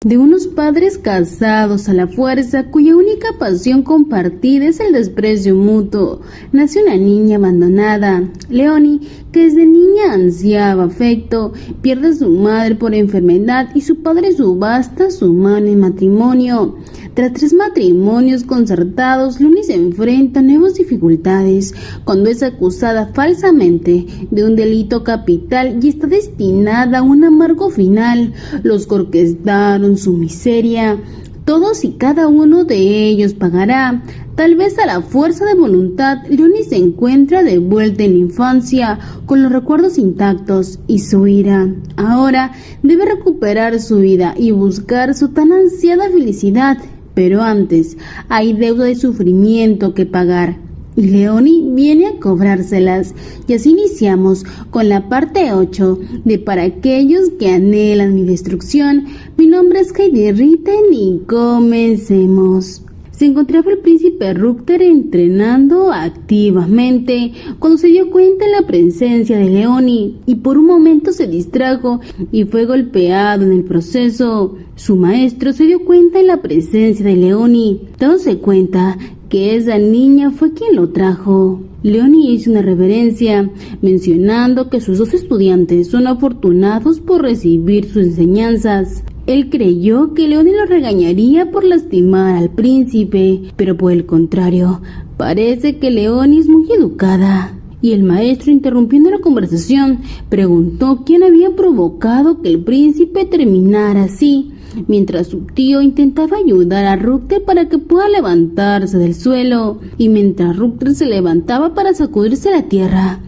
de unos padres casados a la fuerza, cuya única pasión compartida es el desprecio mutuo, nace una niña abandonada. Leonie, que desde niña ansiaba afecto, pierde a su madre por enfermedad y su padre subasta su mano en matrimonio. Tras 3 matrimonios concertados, Leonie se enfrenta a nuevas dificultades cuando es acusada falsamente de un delito capital y está destinada a un amargo final. Los que orquestaron su miseria, todos y cada uno de ellos pagará. Tal vez a la fuerza de voluntad, Leonie se encuentra de vuelta en la infancia, con los recuerdos intactos y su ira. Ahora debe recuperar su vida y buscar su tan ansiada felicidad. Pero antes hay deuda de sufrimiento que pagar, y Leonie viene a cobrárselas. Y así iniciamos con la parte 8 de Para aquellos que anhelan mi destrucción. Mi nombre es Heidi Ritten y comencemos. Se encontraba el príncipe Rutger entrenando activamente cuando se dio cuenta de la presencia de Leonie, y por un momento se distrajo y fue golpeado en el proceso. Su maestro se dio cuenta de la presencia de Leonie, dándose cuenta que esa niña fue quien lo trajo. Leonie hizo una reverencia, mencionando que sus 2 estudiantes son afortunados por recibir sus enseñanzas. Él creyó que Leonie lo regañaría por lastimar al príncipe, pero por el contrario, parece que Leonie es muy educada. Y el maestro, interrumpiendo la conversación, preguntó quién había provocado que el príncipe terminara así, mientras su tío intentaba ayudar a Rutger para que pueda levantarse del suelo, y mientras Rutger se levantaba para sacudirse la tierra.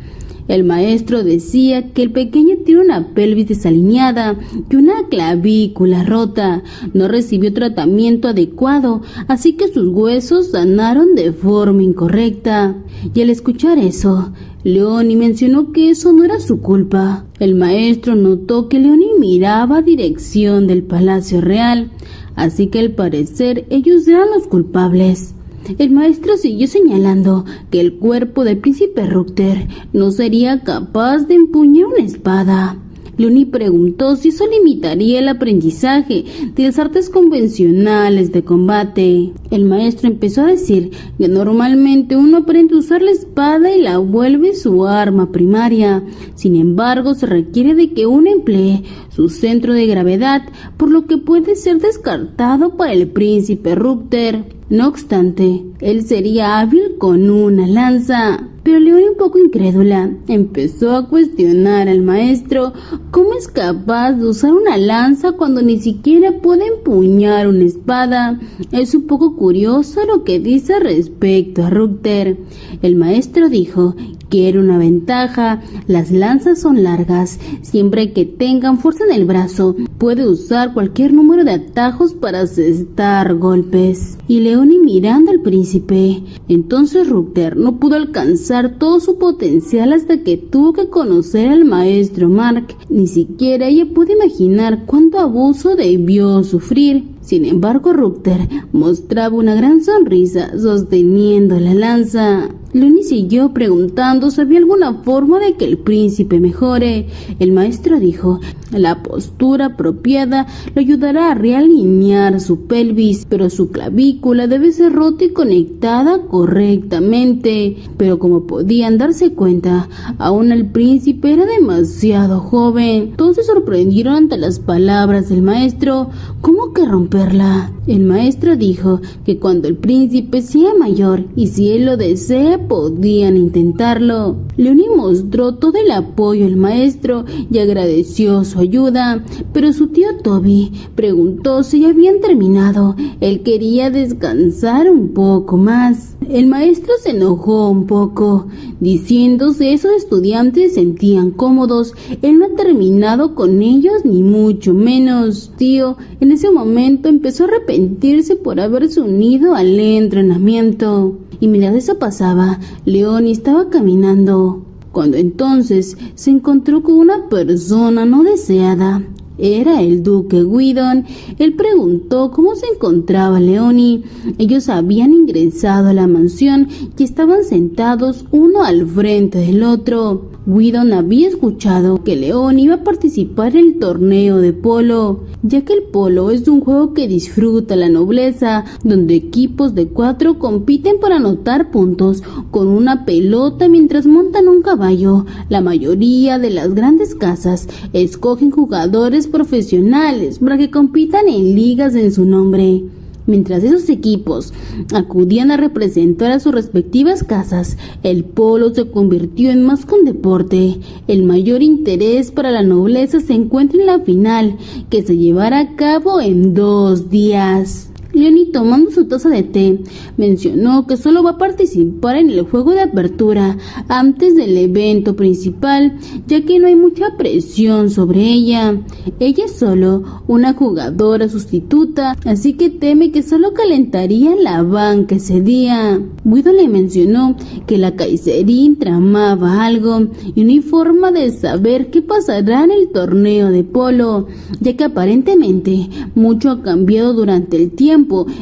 El maestro decía que el pequeño tiene una pelvis desalineada y una clavícula rota. No recibió tratamiento adecuado, así que sus huesos sanaron de forma incorrecta. Y al escuchar eso, Leonie mencionó que eso no era su culpa. El maestro notó que Leonie miraba a dirección del Palacio Real, así que al parecer ellos eran los culpables. El maestro siguió señalando que el cuerpo del príncipe Rutger no sería capaz de empuñar una espada. Leonie preguntó si eso limitaría el aprendizaje de las artes convencionales de combate. El maestro empezó a decir que normalmente uno aprende a usar la espada y la vuelve su arma primaria. Sin embargo, se requiere de que uno emplee su centro de gravedad, por lo que puede ser descartado para el príncipe Rutger. No obstante, él sería hábil con una lanza. Pero Leonie, un poco incrédula, empezó a cuestionar al maestro cómo es capaz de usar una lanza cuando ni siquiera puede empuñar una espada. Es un poco curioso lo que dice respecto a Rutger. El maestro dijo que era una ventaja. Las lanzas son largas. Siempre que tengan fuerza en el brazo, puede usar cualquier número de atajos para asestar golpes. Y Leonie mirando al príncipe. Entonces Rutger no pudo alcanzar todo su potencial hasta que tuvo que conocer al maestro Mark. Ni siquiera ella puede imaginar cuánto abuso debió sufrir. Sin embargo, Rutger mostraba una gran sonrisa sosteniendo la lanza. Leonie siguió preguntando si había alguna forma de que el príncipe mejore. El maestro dijo: la postura apropiada le ayudará a realinear su pelvis, pero su clavícula debe ser rota y conectada correctamente. Pero como podían darse cuenta, aún el príncipe era demasiado joven. Todos se sorprendieron ante las palabras del maestro. ¿Cómo que romperla? El maestro dijo que cuando el príncipe sea mayor y si él lo desea, podían intentarlo. Leonie mostró todo el apoyo al maestro y agradeció su ayuda, pero su tío Toby preguntó si ya habían terminado. Él quería descansar un poco más. El maestro se enojó un poco, diciendo si esos estudiantes se sentían cómodos. Él no ha terminado con ellos, ni mucho menos. Tío, en ese momento empezó a arrepentirse por haberse unido al entrenamiento. Y mientras eso pasaba, Leonie estaba caminando, cuando entonces se encontró con una persona no deseada. Era el duque Guidon. Él preguntó cómo se encontraba Leoni. Ellos habían ingresado a la mansión y estaban sentados uno al frente del otro. Guidon había escuchado que Leoni iba a participar en el torneo de polo, ya que el polo es un juego que disfruta la nobleza, donde equipos de 4 compiten para anotar puntos con una pelota mientras montan un caballo. La mayoría de las grandes casas escogen jugadores profesionales para que compitan en ligas en su nombre. Mientras esos equipos acudían a representar a sus respectivas casas, el polo se convirtió en más que un deporte. El mayor interés para la nobleza se encuentra en la final, que se llevará a cabo en 2 días. Leoni, tomando su taza de té, mencionó que solo va a participar en el juego de apertura antes del evento principal, ya que no hay mucha presión sobre ella. Ella es solo una jugadora sustituta, así que teme que solo calentaría la banca ese día. Guido le mencionó que la Kaiserin tramaba algo y no hay forma de saber qué pasará en el torneo de polo, ya que aparentemente mucho ha cambiado durante el tiempo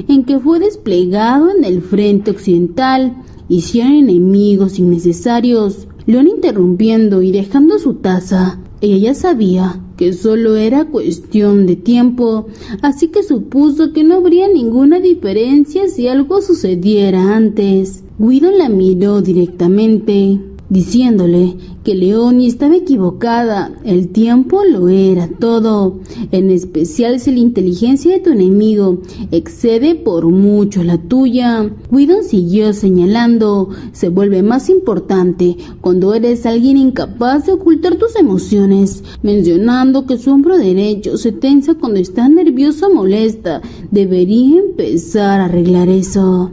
en que fue desplegado en el frente occidental. Hicieron enemigos innecesarios. Leon, interrumpiendo y dejando su taza, ella ya sabía que solo era cuestión de tiempo, así que supuso que no habría ninguna diferencia si algo sucediera antes. Guido la miró directamente, diciéndole que Leoni estaba equivocada. El tiempo lo era todo, en especial si la inteligencia de tu enemigo excede por mucho la tuya. Guido siguió señalando: se vuelve más importante cuando eres alguien incapaz de ocultar tus emociones, mencionando que su hombro derecho se tensa cuando está nerviosa o molesta. Debería empezar a arreglar eso.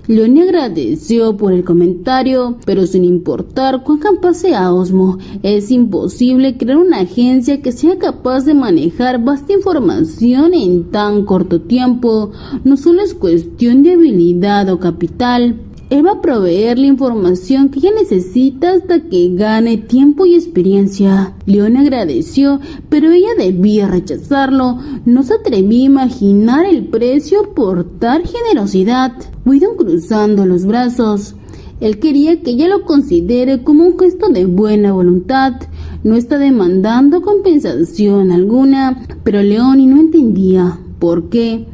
Leoni agradeció por el comentario, pero sin importar cuán capaz sea Osmo, es imposible crear una agencia que sea capaz de manejar vasta información en tan corto tiempo. No solo es cuestión de habilidad o capital. Él va a proveer la información que ella necesita hasta que gane tiempo y experiencia. Leoni agradeció, pero ella debía rechazarlo. No se atrevía a imaginar el precio por tal generosidad. Guido cruzando los brazos. Él quería que ella lo considere como un gesto de buena voluntad. No está demandando compensación alguna, pero Leoni no entendía por qué.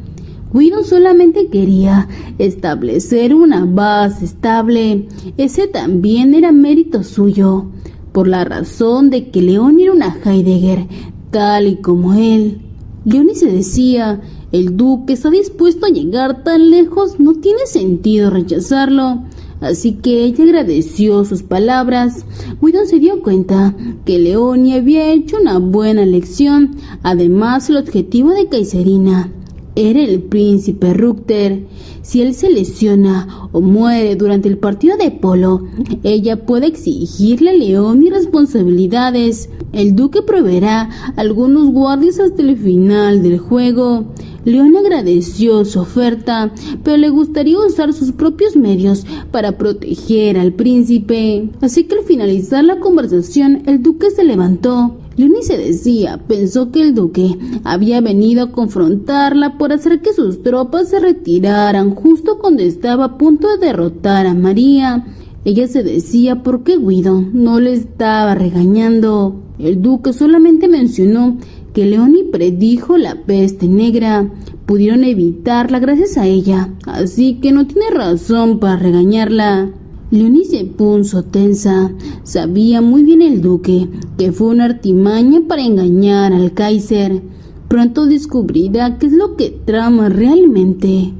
Guido solamente quería establecer una base estable. Ese también era mérito suyo, por la razón de que Leoni era una Heidegger, tal y como él. Leoni se decía: el duque está dispuesto a llegar tan lejos, no tiene sentido rechazarlo. Así que ella agradeció sus palabras. Guido se dio cuenta que Leoni había hecho una buena elección. Además, el objetivo de Kaiserina era el príncipe Rutger. Si él se lesiona o muere durante el partido de polo, ella puede exigirle a Leoni responsabilidades. El duque proveerá algunos guardias hasta el final del juego. Leoni agradeció su oferta, pero le gustaría usar sus propios medios para proteger al príncipe. Así que al finalizar la conversación, el duque se levantó. Leoni se decía, pensó que el duque había venido a confrontarla por hacer que sus tropas se retiraran justo cuando estaba a punto de derrotar a María. Ella se decía por qué Guido no le estaba regañando. El duque solamente mencionó que Leoni predijo la peste negra. Pudieron evitarla gracias a ella, así que no tiene razón para regañarla. Leoni se puso tensa. Sabía muy bien el duque que fue una artimaña para engañar al Kaiser. Pronto descubrirá qué es lo que trama realmente.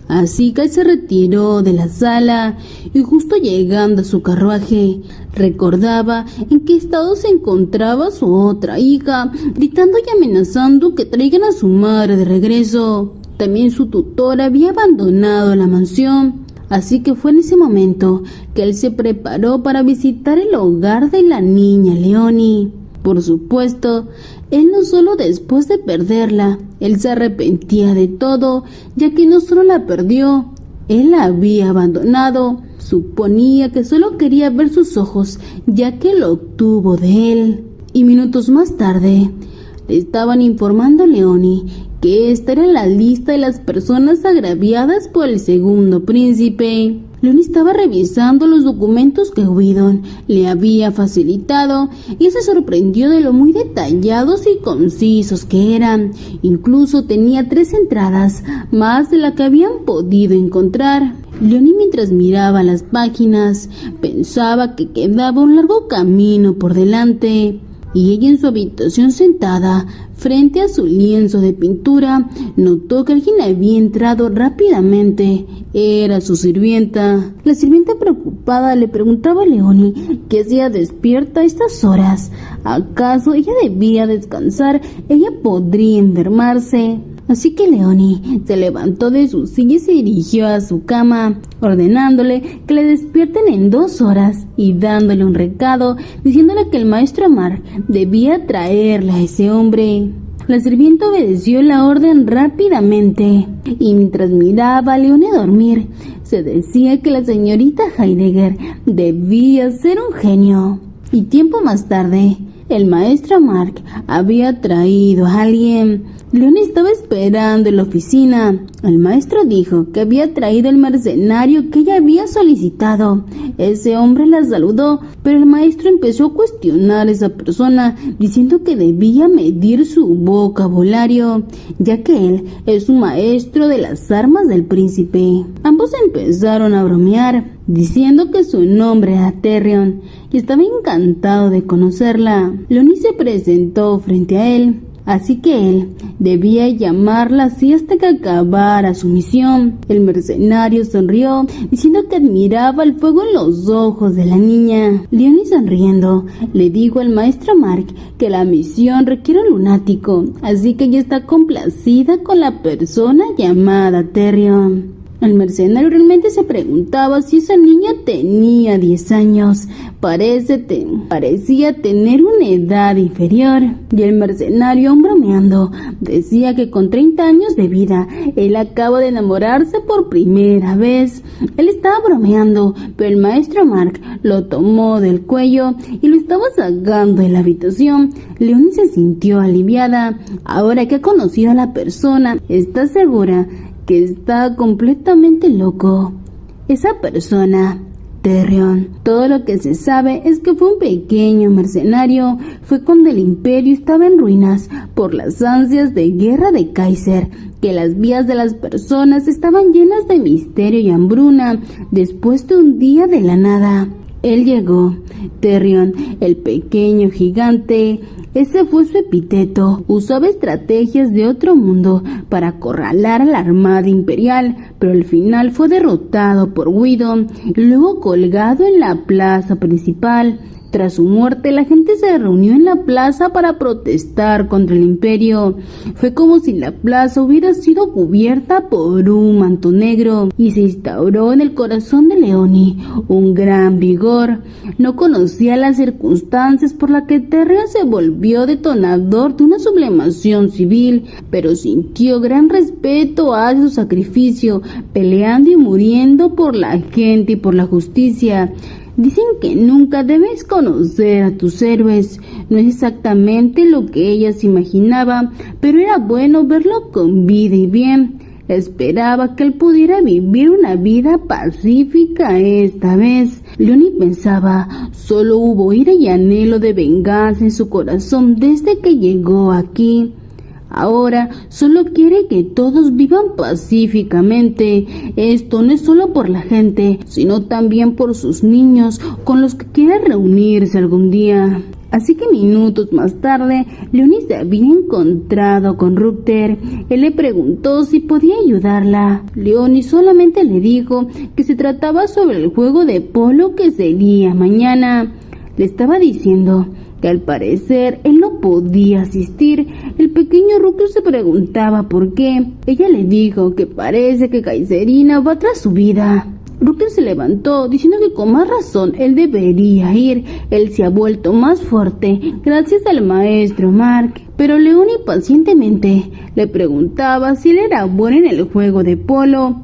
Así que se retiró de la sala y justo llegando a su carruaje, recordaba en qué estado se encontraba su otra hija, gritando y amenazando que traigan a su madre de regreso. También su tutor había abandonado la mansión. Así que fue en ese momento que él se preparó para visitar el hogar de la niña Leoni. Por supuesto, él no solo después de perderla, él se arrepentía de todo, ya que no solo la perdió, él la había abandonado. Suponía que solo quería ver sus ojos, ya que lo obtuvo de él. Y minutos más tarde, le estaban informando a Leonie que esta era la lista de las personas agraviadas por el segundo príncipe. Leonie estaba revisando los documentos que Whedon le había facilitado y se sorprendió de lo muy detallados y concisos que eran. Incluso tenía 3 entradas, más de la que habían podido encontrar. Leonie, mientras miraba las páginas, pensaba que quedaba un largo camino por delante. Y ella, en su habitación sentada frente a su lienzo de pintura, notó que alguien había entrado rápidamente. Era su sirvienta. La sirvienta, preocupada, le preguntaba a Leonie qué hacía despierta a estas horas. ¿Acaso ella debía descansar? Ella podría enfermarse. Así que Leonie se levantó de su silla y se dirigió a su cama, ordenándole que le despierten en 2 horas y dándole un recado diciéndole que el maestro Mark debía traerle a ese hombre. La sirvienta obedeció la orden rápidamente y mientras miraba a Leonie dormir, se decía que la señorita Heidegger debía ser un genio. Y tiempo más tarde, el maestro Mark había traído a alguien. Leonie estaba esperando en la oficina. El maestro dijo que había traído el mercenario que ella había solicitado. Ese hombre la saludó, pero el maestro empezó a cuestionar a esa persona, diciendo que debía medir su vocabulario, ya que él es un maestro de las armas del príncipe. Ambos empezaron a bromear, diciendo que su nombre era Terrion y estaba encantado de conocerla. Leonie se presentó frente a él, así que él debía llamarla así hasta que acabara su misión. El mercenario sonrió, diciendo que admiraba el fuego en los ojos de la niña. Leonie, sonriendo, le dijo al maestro Mark que la misión requiere un lunático, así que ella está complacida con la persona llamada Terrion. El mercenario realmente se preguntaba si esa niña tenía 10 años. Parecía tener una edad inferior. Y el mercenario, aún bromeando, decía que con 30 años de vida, él acaba de enamorarse por primera vez. Él estaba bromeando, pero el maestro Mark lo tomó del cuello y lo estaba sacando de la habitación. Leonie se sintió aliviada. Ahora que ha conocido a la persona, está segura que está completamente loco. Esa persona, Terrion. Todo lo que se sabe es que fue un pequeño mercenario. Fue cuando el imperio estaba en ruinas por las ansias de guerra de Kaiser, que las vidas de las personas estaban llenas de misterio y hambruna. Después de un día de la nada, él llegó. Terrion, el pequeño gigante. Ese fue su epíteto. Usaba estrategias de otro mundo para acorralar a la armada imperial, pero al final fue derrotado por Whedon y luego colgado en la plaza principal. Tras su muerte, la gente se reunió en la plaza para protestar contra el imperio. Fue como si la plaza hubiera sido cubierta por un manto negro y se instauró en el corazón de Leonie un gran vigor. No conocía las circunstancias por las que Terrion se volvió detonador de una sublevación civil, pero sintió gran respeto hacia su sacrificio, peleando y muriendo por la gente y por la justicia. Dicen que nunca debes conocer a tus héroes. No es exactamente lo que ella se imaginaba, pero era bueno verlo con vida y bien. Esperaba que él pudiera vivir una vida pacífica esta vez. Leonie pensaba, solo hubo ira y anhelo de venganza en su corazón desde que llegó aquí. Ahora solo quiere que todos vivan pacíficamente. Esto no es solo por la gente, sino también por sus niños con los que quiere reunirse algún día. Así que minutos más tarde, Leonie se había encontrado con Rutger. Él le preguntó si podía ayudarla. Leonie solamente le dijo que se trataba sobre el juego de polo que sería mañana. Le estaba diciendo que al parecer él no podía asistir. El pequeño Rutger se preguntaba por qué. Ella le dijo que parece que Kaiserina va tras su vida. Rutger se levantó diciendo que con más razón él debería ir. Él se ha vuelto más fuerte gracias al maestro Mark. Pero Leonie pacientemente le preguntaba si él era bueno en el juego de polo.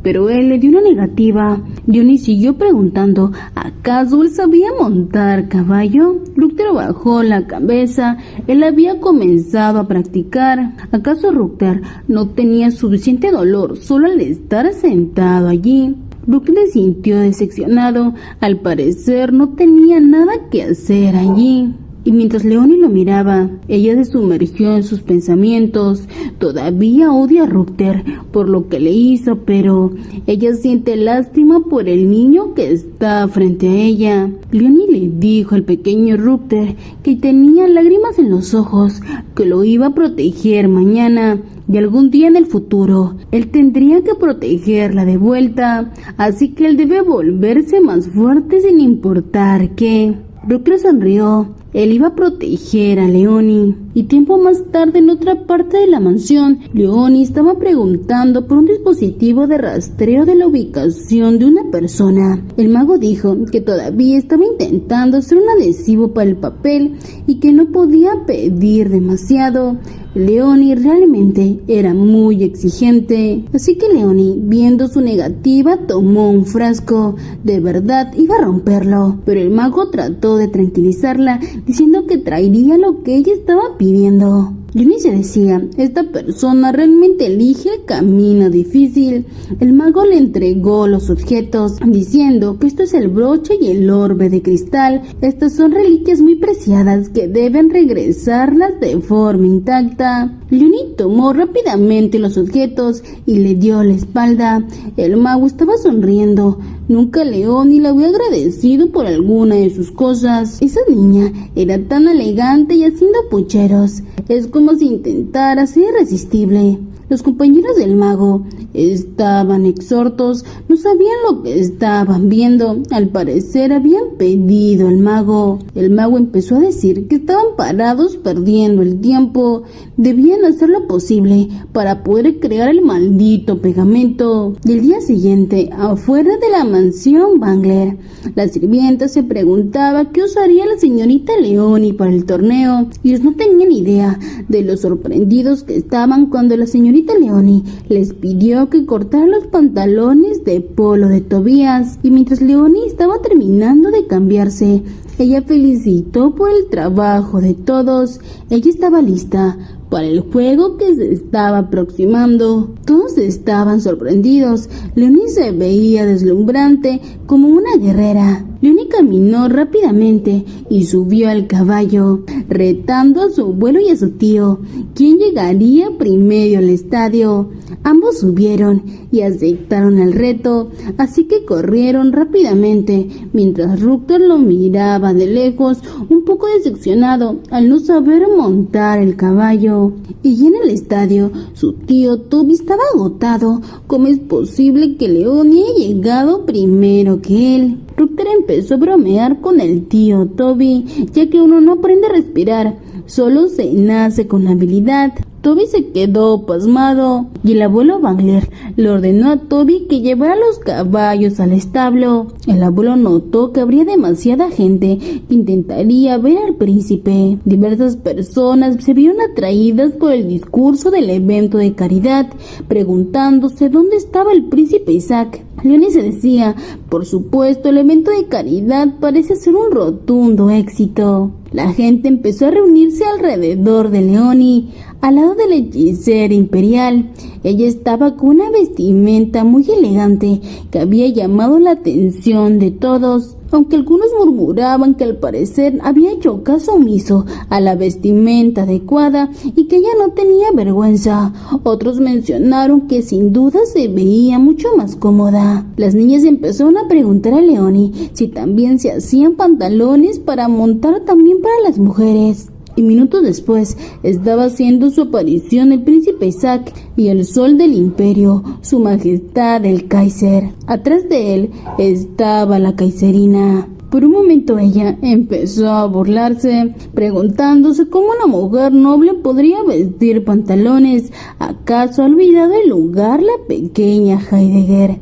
pero él le dio una negativa. Leonie siguió preguntando, ¿acaso él sabía montar caballo? Rutger bajó la cabeza. Él había comenzado a practicar. ¿Acaso Rutger no tenía suficiente dolor solo al estar sentado allí? Rutger se sintió decepcionado. Al parecer no tenía nada que hacer allí. Y mientras Leonie lo miraba, ella se sumergió en sus pensamientos. Todavía odia a Rutger por lo que le hizo, pero ella siente lástima por el niño que está frente a ella. Leonie le dijo al pequeño Rutger que tenía lágrimas en los ojos, que lo iba a proteger mañana. Y algún día en el futuro, él tendría que protegerla de vuelta, así que él debe volverse más fuerte sin importar qué. Rutger sonrió. Él iba a proteger a Leonie. Y tiempo más tarde, en otra parte de la mansión, Leonie estaba preguntando por un dispositivo de rastreo de la ubicación de una persona. El mago dijo que todavía estaba intentando hacer un adhesivo para el papel y que no podía pedir demasiado. Leonie realmente era muy exigente, así que Leonie, viendo su negativa, tomó un frasco. De verdad iba a romperlo, pero el mago trató de tranquilizarla, diciendo que traería lo que ella estaba pidiendo. Leonie se decía, esta persona realmente elige el camino difícil. El mago le entregó los objetos, diciendo que esto es el broche y el orbe de cristal. Estas son reliquias muy preciadas que deben regresarlas de forma intacta. Leonie tomó rápidamente los objetos y le dio la espalda. El mago estaba sonriendo. Nunca Leonie le había agradecido por alguna de sus cosas. Esa niña era tan elegante y haciendo pucheros. Es como si intentara ser irresistible. Los compañeros del mago estaban exhortos, no sabían lo que estaban viendo. Al parecer habían pedido al mago. El mago empezó a decir que estaban parados perdiendo el tiempo. Debían hacer lo posible para poder crear el maldito pegamento. Y el día siguiente, afuera de la mansión Bangler, la sirvienta se preguntaba qué usaría la señorita Leonie para el torneo. Ellos no tenían idea de lo sorprendidos que estaban cuando la señorita Leonie les pidió que cortaran los pantalones de polo de Tobias. Y mientras Leonie estaba terminando de cambiarse, ella felicitó por el trabajo de todos. Ella estaba lista para el juego que se estaba aproximando. Todos estaban sorprendidos. Leonie se veía deslumbrante como una guerrera. Leonie caminó rápidamente y subió al caballo, retando a su abuelo y a su tío, quién llegaría primero al estadio. Ambos subieron y aceptaron el reto, así que corrieron rápidamente, mientras Rutger lo miraba de lejos, un poco decepcionado al no saber montar el caballo. Y en el estadio, su tío Toby estaba agotado. ¿Cómo es posible que Leonie haya llegado primero que él? Rutger empezó a bromear con el tío Toby, ya que uno no aprende a respirar, solo se nace con la habilidad. Toby se quedó pasmado y el abuelo Bangler le ordenó a Toby que llevara los caballos al establo. El abuelo notó que habría demasiada gente que intentaría ver al príncipe. Diversas personas se vieron atraídas por el discurso del evento de caridad, preguntándose dónde estaba el príncipe Isaac. Leonie se decía, por supuesto, el evento de caridad parece ser un rotundo éxito. La gente empezó a reunirse alrededor de Leonie, al lado de la hechicera imperial. Ella estaba con una vestimenta muy elegante que había llamado la atención de todos, aunque algunos murmuraban que al parecer había hecho caso omiso a la vestimenta adecuada y que ella no tenía vergüenza. Otros mencionaron que sin duda se veía mucho más cómoda. Las niñas empezaron a preguntar a Leonie si también se hacían pantalones para montar también para las mujeres. Y minutos después estaba haciendo su aparición el príncipe Isaac y el sol del imperio, su majestad el Kaiser. Atrás de él estaba la kaiserina. Por un momento ella empezó a burlarse, preguntándose cómo una mujer noble podría vestir pantalones. ¿Acaso ha olvidado el lugar la pequeña Heidegger?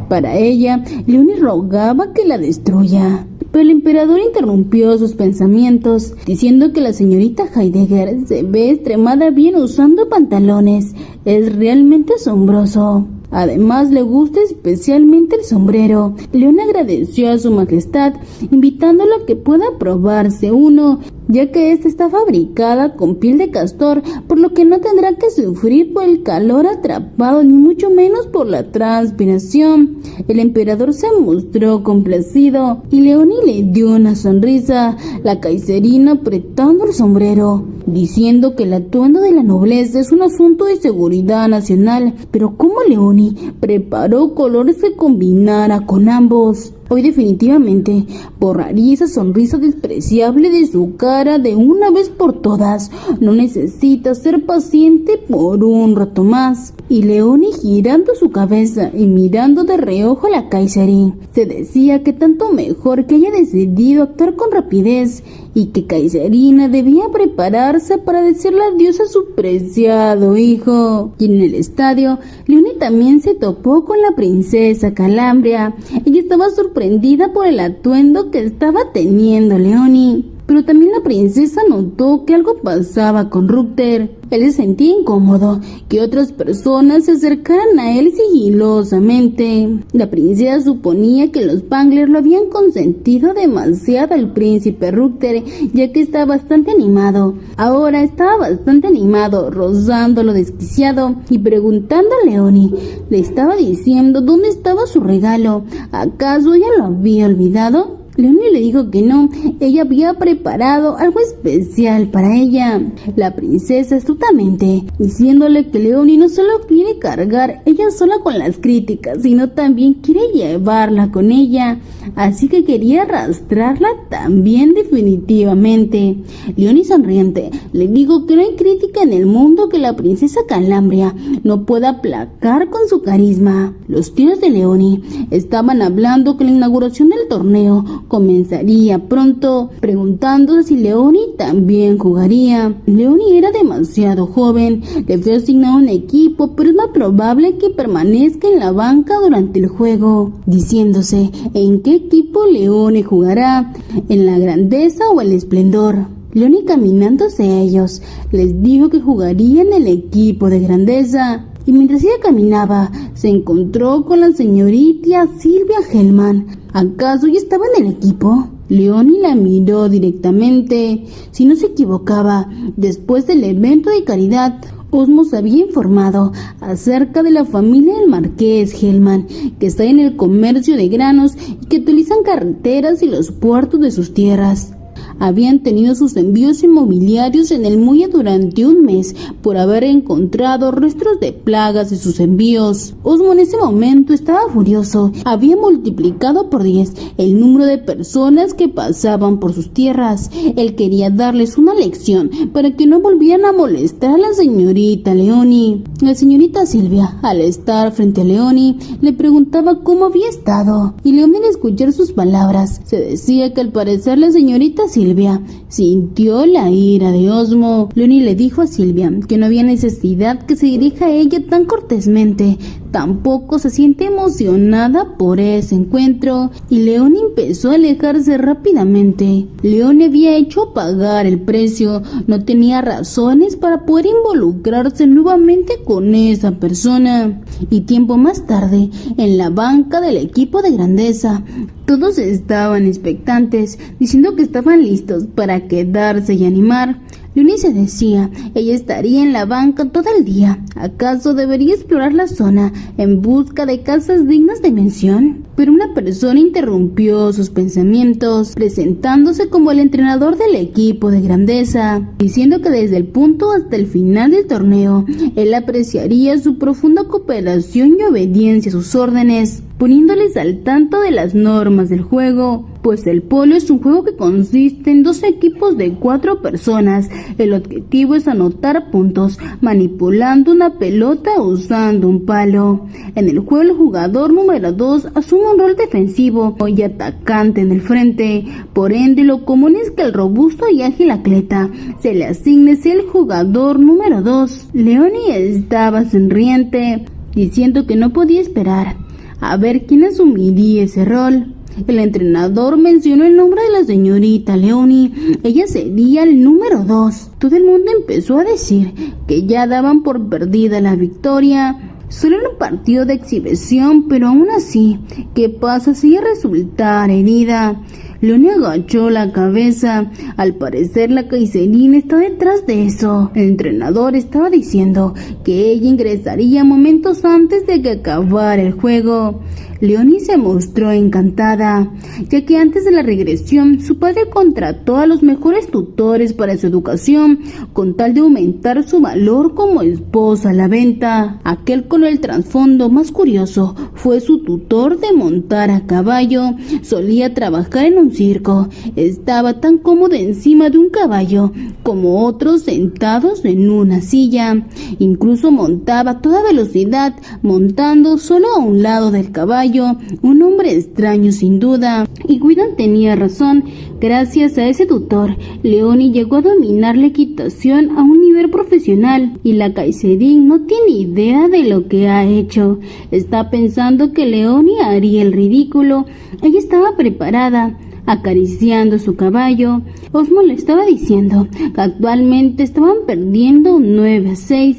Para ella, Leonie rogaba que la destruya. Pero el emperador interrumpió sus pensamientos, diciendo que la señorita Heidegger se ve extremada bien usando pantalones. Es realmente asombroso. Además, le gusta especialmente el sombrero. León agradeció a su majestad, invitándolo a que pueda probarse uno, ya que esta está fabricada con piel de castor, por lo que no tendrá que sufrir por el calor atrapado, ni mucho menos por la transpiración. El emperador se mostró complacido y Leoni le dio una sonrisa, la kaiserina apretando el sombrero, diciendo que el atuendo de la nobleza es un asunto de seguridad nacional, pero ¿cómo Leoni preparó colores que combinara con ambos? Hoy definitivamente borraría esa sonrisa despreciable de su cara de una vez por todas. No necesita ser paciente por un rato más. Y Leoni, girando su cabeza y mirando de reojo a la Kaiserin, se decía que tanto mejor que haya decidido actuar con rapidez y que Kaiserina debía prepararse para decirle adiós a su preciado hijo. Y en el estadio, Leoni también se topó con la princesa Calambria. Ella estaba sorprendida por el atuendo que estaba teniendo Leoni, pero también la princesa notó que algo pasaba con Rutger. Él se sentía incómodo que otras personas se acercaran a él sigilosamente. La princesa suponía que los Spangler lo habían consentido demasiado al príncipe Rutger, ya que estaba bastante animado. Ahora estaba bastante animado, rozándolo desquiciado y preguntando a Leoni. Le estaba diciendo dónde estaba su regalo. ¿Acaso ella lo había olvidado? Leoni le dijo que no, ella había preparado algo especial para ella. La princesa astutamente, diciéndole que Leoni no solo quiere cargar ella sola con las críticas, sino también quiere llevarla con ella, así que quería arrastrarla también definitivamente. Leoni, sonriente, le dijo que no hay crítica en el mundo que la princesa Calambria no pueda aplacar con su carisma. Los tíos de Leoni estaban hablando que la inauguración del torneo comenzaría pronto, preguntándose si Leoni también jugaría. Leoni era demasiado joven, le fue asignado un equipo, pero es más probable que permanezca en la banca durante el juego, diciéndose en qué equipo Leoni jugará, en la grandeza o el esplendor. Leoni, caminando hacia ellos, les dijo que jugaría en el equipo de grandeza. Y mientras ella caminaba, se encontró con la señorita Silvia Hellman. ¿Acaso ya estaba en el equipo? Leoni la miró directamente. Si no se equivocaba, después del evento de caridad, Osmos había informado acerca de la familia del marqués Hellman, que está en el comercio de granos y que utilizan carreteras y los puertos de sus tierras. Habían tenido sus envíos inmobiliarios en el muelle durante un mes por haber encontrado restos de plagas de sus envíos. Osmo en ese momento estaba furioso. Había multiplicado por 10 el número de personas que pasaban por sus tierras. Él quería darles una lección para que no volvieran a molestar a la señorita Leoni. La señorita Silvia, al estar frente a Leoni, le preguntaba cómo había estado, y Leoni, al escuchar sus palabras, se decía que al parecer la señorita Silvia sintió la ira de Osmo. Leoni le dijo a Silvia que no había necesidad que se dirija a ella tan cortésmente. Tampoco se siente emocionada por ese encuentro, y Leoni empezó a alejarse rápidamente. Leoni había hecho pagar el precio, no tenía razones para poder involucrarse nuevamente con esa persona. Y tiempo más tarde, en la banca del equipo de grandeza, todos estaban expectantes, diciendo que estaban listos para quedarse y animar. Leoni se decía, ella estaría en la banca todo el día. ¿Acaso debería explorar la zona en busca de casas dignas de mención? Pero una persona interrumpió sus pensamientos, presentándose como el entrenador del equipo de grandeza, diciendo que desde el punto hasta el final del torneo, él apreciaría su profunda cooperación y obediencia a sus órdenes, poniéndoles al tanto de las normas del juego, pues el polo es un juego que consiste en 2 equipos de 4 personas. El objetivo es anotar puntos manipulando una pelota usando un palo. En el juego, el jugador número 2 asume un rol defensivo y atacante en el frente. Por ende, lo común es que el robusto y ágil atleta se le asigne ser el jugador número 2. Leoni estaba sonriente, diciendo que no podía esperar a ver quién asumiría ese rol. El entrenador mencionó el nombre de la señorita Leoni. Ella sería el número 2. Todo el mundo empezó a decir que ya daban por perdida la victoria. Solo era un partido de exhibición, pero aún así, ¿qué pasa si ella resultara herida? Leonie agachó la cabeza. Al parecer la Kaiserina está detrás de eso. El entrenador estaba diciendo que ella ingresaría momentos antes de que acabara el juego. Leonie se mostró encantada, ya que antes de la regresión su padre contrató a los mejores tutores para su educación, con tal de aumentar su valor como esposa a la venta. Aquel con el trasfondo más curioso fue su tutor de montar a caballo. Solía trabajar en un circo. Estaba tan cómodo encima de un caballo como otros sentados en una silla. Incluso montaba a toda velocidad, montando solo a un lado del caballo. Un hombre extraño sin duda. Y Guidon tenía razón. Gracias a ese tutor, Leonie llegó a dominar la equitación a un nivel profesional, y la Kaiserin no tiene idea de lo que ha hecho. Está pensando que Leonie haría el ridículo. Ella estaba preparada. Acariciando su caballo, Osmo le estaba diciendo que actualmente estaban perdiendo 9-6.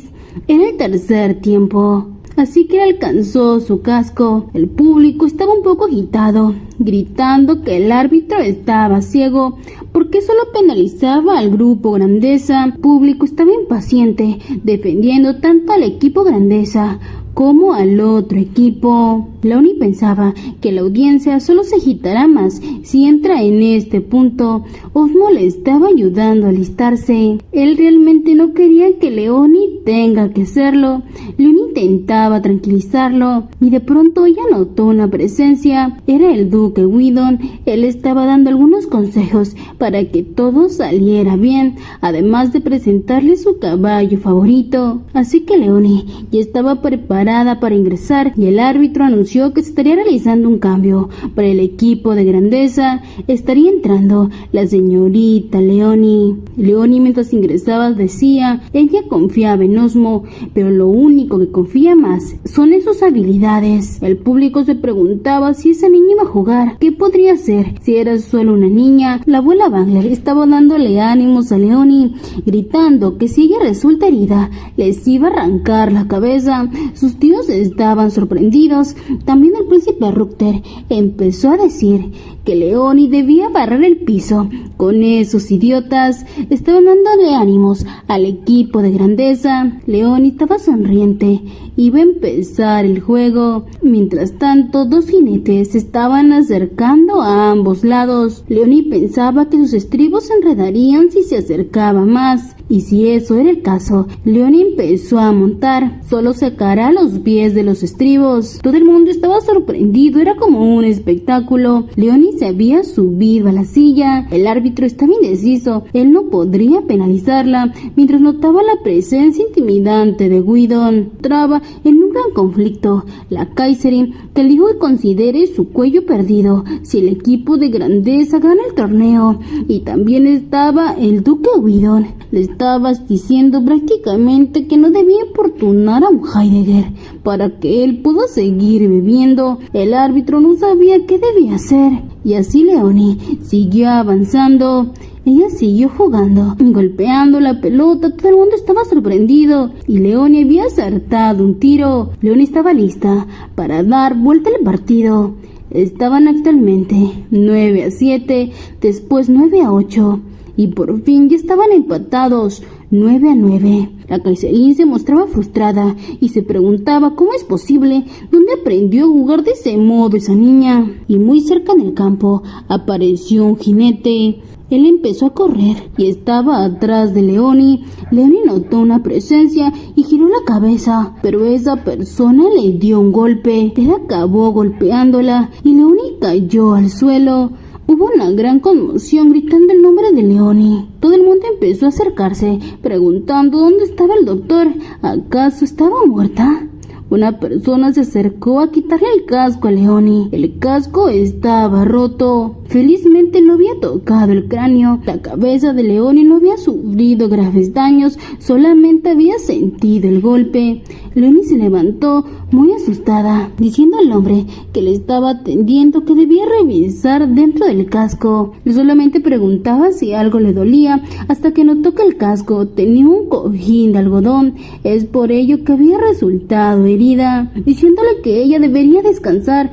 Era el tercer tiempo. Así que alcanzó su casco. El público estaba un poco agitado, gritando que el árbitro estaba ciego porque solo penalizaba al grupo Grandeza. El público estaba impaciente, defendiendo tanto al equipo Grandeza como al otro equipo. Leonie pensaba que la audiencia solo se agitará más si entra en este punto. Osmo le estaba ayudando a alistarse. Él realmente no quería que Leonie tenga que hacerlo. Leonie intentaba tranquilizarlo y de pronto ella notó una presencia. Era el duque Guidon. Él estaba dando algunos consejos para que todo saliera bien, además de presentarle su caballo favorito. Así que Leonie ya estaba preparada para ingresar y el árbitro anunció que se estaría realizando un cambio. Para el equipo de Grandeza estaría entrando la señorita Leonie. Leonie, mientras ingresaba, decía: ella confiaba en Osmo, pero lo único que confía más son en sus habilidades. El público se preguntaba si esa niña iba a jugar. ¿Qué podría hacer si era solo una niña? La abuela Wagner estaba dándole ánimos a Leonie, gritando que si ella resulta herida, les iba a arrancar la cabeza. Sus tíos estaban sorprendidos. También el príncipe Rutger empezó a decir que Leonie debía barrer el piso con esos idiotas. Estaban dándole ánimos al equipo de Grandeza. Leonie estaba sonriente. Iba a empezar el juego. Mientras tanto, dos jinetes se estaban acercando a ambos lados. Leonie pensaba que sus estribos se enredarían si se acercaba más. Y si eso era el caso, Leonie empezó a montar. Solo sacará los pies de los estribos. Todo el mundo estaba sorprendido. Era como un espectáculo. Leonie se había subido a la silla. El árbitro estaba indeciso. Él no podría penalizarla mientras notaba la presencia intimidante de Guidon. Entraba en un gran conflicto. La Kaiserin que eligió que considere su cuello perdido si el equipo de Grandeza gana el torneo. Y también estaba el duque Guidon. Le estabas diciendo prácticamente que no debía importunar a un Heidegger para que él pueda seguir bebiendo. El árbitro no sabía qué debía hacer. Y así Leonie siguió avanzando. Ella siguió jugando, golpeando la pelota. Todo el mundo estaba sorprendido y Leonie había acertado un tiro. Leonie estaba lista para dar vuelta al partido. Estaban actualmente 9-7, después 9-8 y por fin ya estaban empatados 9-9. La Kaiserin se mostraba frustrada y se preguntaba cómo es posible, dónde aprendió a jugar de ese modo esa niña. Y muy cerca en el campo apareció un jinete. Él empezó a correr y estaba atrás de Leonie. Leonie notó una presencia y giró la cabeza, pero esa persona le dio un golpe. Él acabó golpeándola y Leonie cayó al suelo. Hubo una gran conmoción gritando el nombre de Leonie. Todo el mundo empezó a acercarse, preguntando dónde estaba el doctor. ¿Acaso estaba muerta? Una persona se acercó a quitarle el casco a Leonie. El casco estaba roto. Felizmente no había tocado el cráneo. La cabeza de Leonie no había sufrido graves daños, solamente había sentido el golpe. Leonie se levantó muy asustada, diciendo al hombre que le estaba atendiendo que debía revisar dentro del casco. Él solamente preguntaba si algo le dolía, hasta que notó que el casco tenía un cojín de algodón. Es por ello que había resultado herido. herida, diciéndole que ella debía descansar,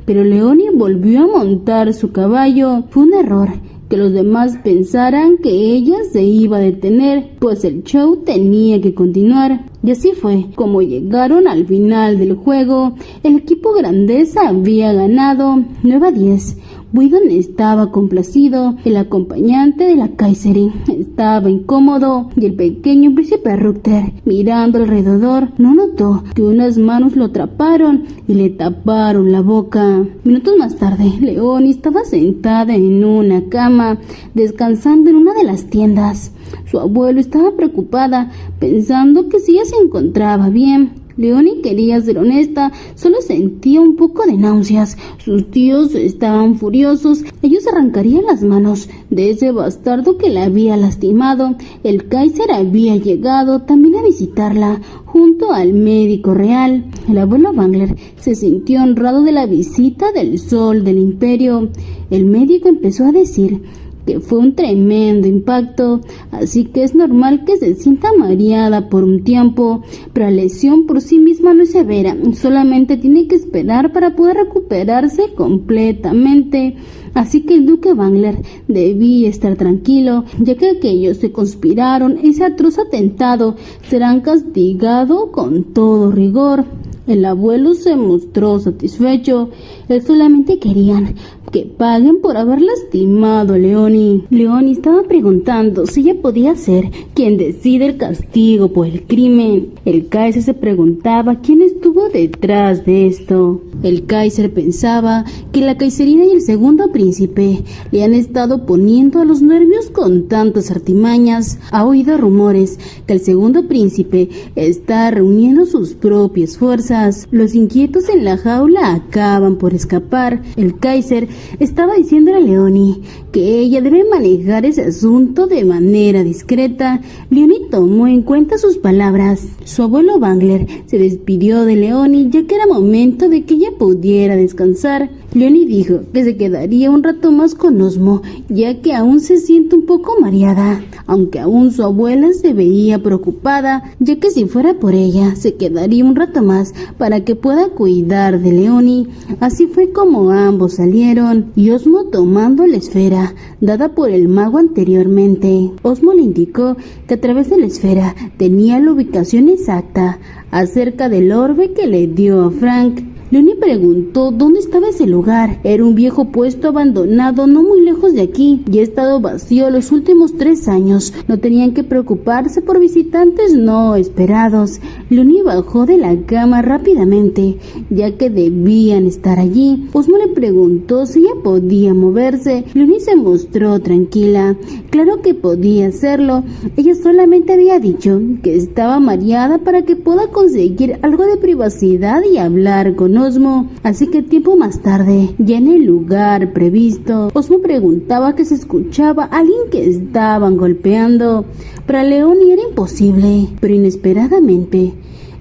pero Leonie volvió a montar su caballo. Fue un error que los demás pensaran que ella se iba a detener, pues el show tenía que continuar. Y así fue como llegaron al final del juego. El equipo Grandeza había ganado 9-10. Whedon estaba complacido, el acompañante de la Kaiserin estaba incómodo y el pequeño príncipe Rutger, mirando alrededor, no notó que unas manos lo atraparon y le taparon la boca. Minutos más tarde, Leonie estaba sentada en una cama, descansando en una de las tiendas. Su abuelo estaba preocupada, pensando que si ella se encontraba bien. Leonie quería ser honesta, solo sentía un poco de náuseas. Sus tíos estaban furiosos, ellos arrancarían las manos de ese bastardo que la había lastimado. El Kaiser había llegado también a visitarla, junto al médico real. El abuelo Wangler se sintió honrado de la visita del sol del imperio. El médico empezó a decir que fue un tremendo impacto, así que es normal que se sienta mareada por un tiempo, pero la lesión por sí misma no es severa, solamente tiene que esperar para poder recuperarse completamente. Así que el duque Wangler debía estar tranquilo, ya que aquellos que conspiraron ese atroz atentado serán castigados con todo rigor. El abuelo se mostró satisfecho. Él solamente querían que paguen por haber lastimado a Leonie. Leonie estaba preguntando si ella podía ser quien decide el castigo por el crimen. El Kaiser se preguntaba quién estuvo detrás de esto. El Kaiser pensaba que la Kaiserina y el segundo príncipe le han estado poniendo a los nervios con tantas artimañas. Ha oído rumores que el segundo príncipe está reuniendo sus propias fuerzas. Los inquietos en la jaula acaban por escapar. El Kaiser estaba diciendo a Leonie que ella debe manejar ese asunto de manera discreta. Leonie tomó en cuenta sus palabras. Su abuelo Wangler se despidió de Leonie, ya que era momento de que ella pudiera descansar. Leonie dijo que se quedaría un rato más con Osmo, ya que aún se siente un poco mareada, aunque aún su abuela se veía preocupada, ya que si fuera por ella, se quedaría un rato más para que pueda cuidar de Leonie. Así fue como ambos salieron, y Osmo tomando la esfera dada por el mago anteriormente. Osmo le indicó que a través de la esfera tenía la ubicación exacta acerca del orbe que le dio a Frank. Leonie preguntó dónde estaba ese lugar. Era un viejo puesto abandonado no muy lejos de aquí y ha estado vacío los últimos 3 años. No tenían que preocuparse por visitantes no esperados. Leonie bajó de la cama rápidamente, ya que debían estar allí. Osmo le preguntó si ella podía moverse. Leonie se mostró tranquila. Claro que podía hacerlo. Ella solamente había dicho que estaba mareada para que pueda conseguir algo de privacidad y hablar con Osmo. Así que tiempo más tarde, ya en el lugar previsto, Osmo preguntaba que se escuchaba a alguien que estaban golpeando. Para Leonie era imposible, pero inesperadamente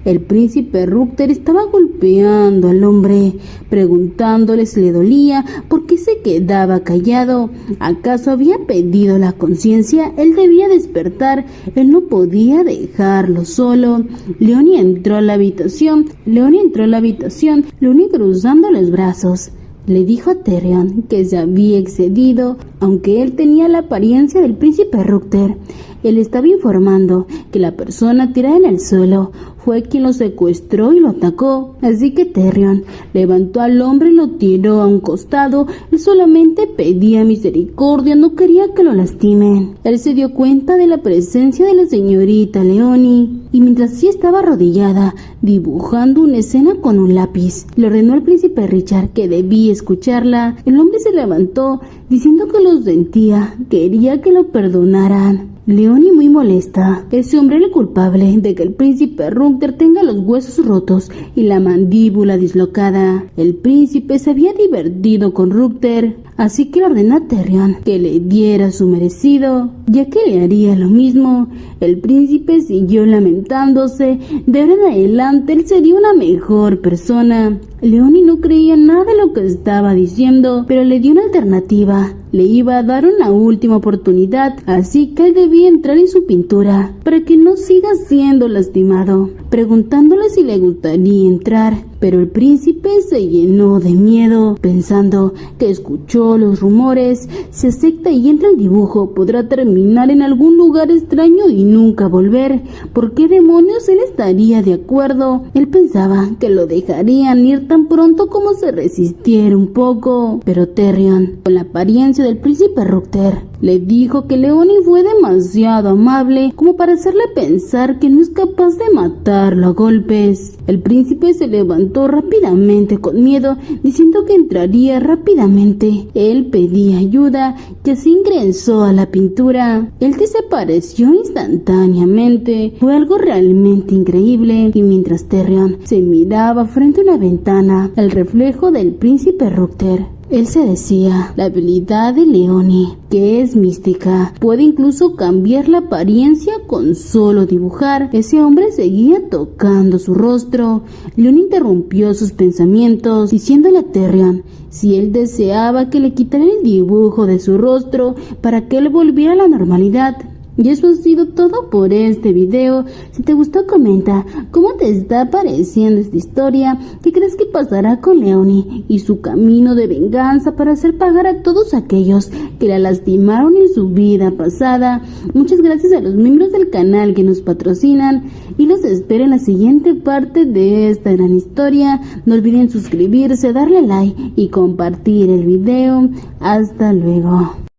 el príncipe Rutger estaba golpeando al hombre, preguntándole si le dolía, por qué se quedaba callado. ¿Acaso había perdido la conciencia? Él debía despertar, él no podía dejarlo solo. Leonie entró a la habitación, Leonie cruzando los brazos. Le dijo a Tyrion que se había excedido, aunque él tenía la apariencia del príncipe Rutger. Él estaba informando que la persona tirada en el suelo fue quien lo secuestró y lo atacó. Así que Tyrion levantó al hombre y lo tiró a un costado. Él solamente pedía misericordia, no quería que lo lastimen. Él se dio cuenta de la presencia de la señorita Leonie, y mientras sí estaba arrodillada, dibujando una escena con un lápiz, le ordenó al príncipe Richard que debía escucharla. El hombre se levantó, diciendo que lo sentía, quería que lo perdonaran. Leonie muy molesta. Ese hombre era el culpable de que el príncipe Rutger tenga los huesos rotos y la mandíbula dislocada. El príncipe se había divertido con Rutger, así que le ordenó a Tyrion que le diera su merecido, ya que le haría lo mismo. El príncipe siguió lamentándose. De ahora en adelante él sería una mejor persona. Leonie no creía nada de lo que estaba diciendo, pero le dio una alternativa. le iba a dar una última oportunidad, así que él debía entrar en su pintura para que no siga siendo lastimado, preguntándole si le gustaría entrar. Pero el príncipe se llenó de miedo, pensando que escuchó los rumores. Si acepta y entra al dibujo, podrá terminar en algún lugar extraño y nunca volver. ¿Por qué demonios él estaría de acuerdo? Él pensaba que lo dejarían ir tan pronto como se resistiera un poco. Pero Terrion, con la apariencia del príncipe Rutger, le dijo que Leoni fue demasiado amable como para hacerle pensar que no es capaz de matarlo a golpes. El príncipe se levantó rápidamente con miedo, diciendo que entraría rápidamente. Él pedía ayuda y así ingresó a la pintura. Él desapareció instantáneamente. Fue algo realmente increíble. Y mientras Terrion se miraba frente a una ventana, el reflejo del príncipe Rutger, él se decía: la habilidad de Leoni, que es mística, puede incluso cambiar la apariencia con solo dibujar. Ese hombre seguía tocando su rostro. Leoni interrumpió sus pensamientos, diciéndole a Terrion si él deseaba que le quitara el dibujo de su rostro para que él volviera a la normalidad. Y eso ha sido todo por este video. Si te gustó, comenta cómo te está pareciendo esta historia, qué crees que pasará con Leoni y su camino de venganza para hacer pagar a todos aquellos que la lastimaron en su vida pasada. Muchas gracias a los miembros del canal que nos patrocinan y los espero en la siguiente parte de esta gran historia. No olviden suscribirse, darle like y compartir el video. Hasta luego.